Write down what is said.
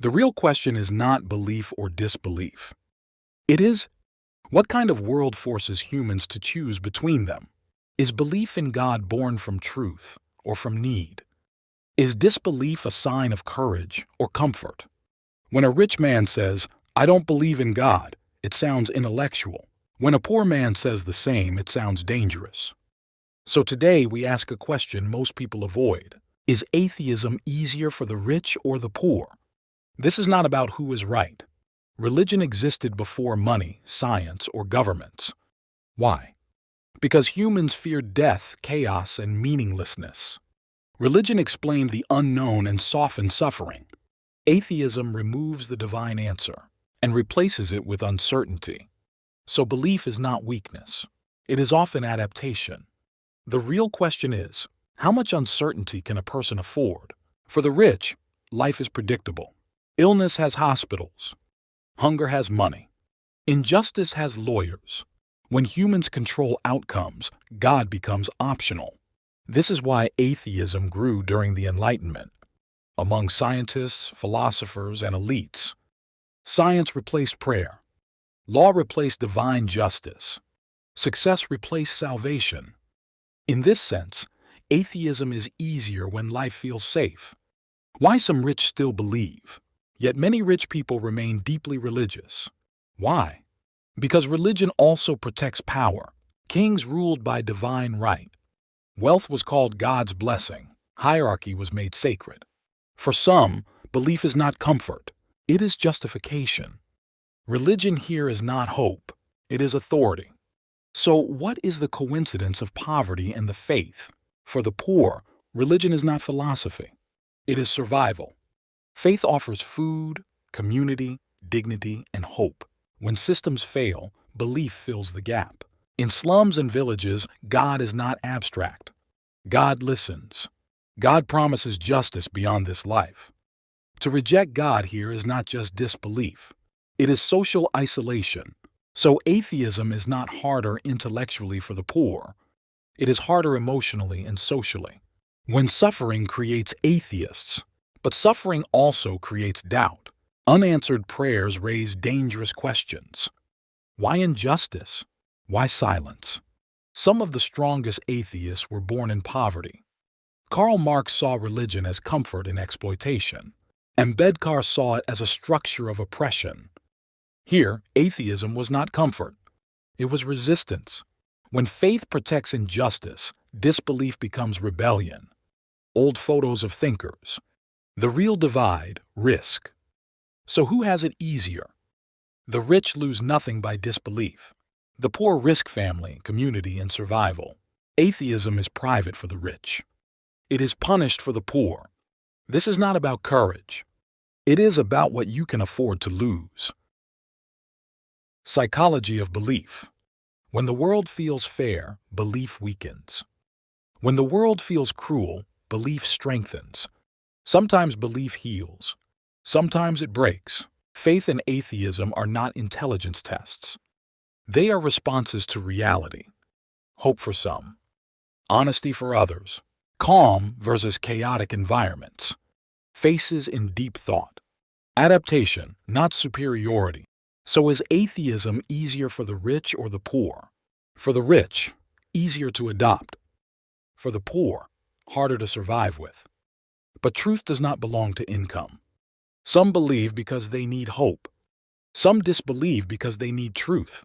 The real question is not belief or disbelief. It is, what kind of world forces humans to choose between them? Is belief in God born from truth or from need? Is disbelief a sign of courage or comfort? When a rich man says, "I don't believe in God," it sounds intellectual. When a poor man says the same, it sounds dangerous. So today we ask a question most people avoid. Is atheism easier for the rich or the poor? This is not about who is right. Religion existed before money, science, or governments. Why? Because humans feared death, chaos, and meaninglessness. Religion explained the unknown and softened suffering. Atheism removes the divine answer and replaces it with uncertainty. So belief is not weakness. It is often adaptation. The real question is, how much uncertainty can a person afford? For the rich, life is predictable. Illness has hospitals. Hunger has money. Injustice has lawyers. When humans control outcomes, God becomes optional. This is why atheism grew during the Enlightenment. Among scientists, philosophers, and elites, science replaced prayer. Law replaced divine justice. Success replaced salvation. In this sense, atheism is easier when life feels safe. Why some rich still believe? Yet many rich people remain deeply religious. Why? Because religion also protects power. Kings ruled by divine right. Wealth was called God's blessing. Hierarchy was made sacred. For some, belief is not comfort. It is justification. Religion here is not hope. It is authority. So what is the coincidence of poverty and the faith? For the poor, religion is not philosophy. It is survival. Faith offers food, community, dignity, and hope. When systems fail, belief fills the gap. In slums and villages, God is not abstract. God listens. God promises justice beyond this life. To reject God here is not just disbelief. It is social isolation. So atheism is not harder intellectually for the poor. It is harder emotionally and socially. When suffering creates atheists, but suffering also creates doubt. Unanswered prayers raise dangerous questions. Why injustice? Why silence? Some of the strongest atheists were born in poverty. Karl Marx saw religion as comfort in exploitation. Ambedkar saw it as a structure of oppression. Here, atheism was not comfort. It was resistance. When faith protects injustice, disbelief becomes rebellion. Old photos of thinkers. The real divide, risk. So who has it easier? The rich lose nothing by disbelief. The poor risk family, community, and survival. Atheism is private for the rich. It is punished for the poor. This is not about courage. It is about what you can afford to lose. Psychology of belief. When the world feels fair, belief weakens. When the world feels cruel, belief strengthens. Sometimes belief heals. Sometimes it breaks. Faith and atheism are not intelligence tests. They are responses to reality. Hope for some. Honesty for others. Calm versus chaotic environments. Faces in deep thought. Adaptation, not superiority. So is atheism easier for the rich or the poor? For the rich, easier to adopt. For the poor, harder to survive with. But truth does not belong to income. Some believe because they need hope. Some disbelieve because they need truth.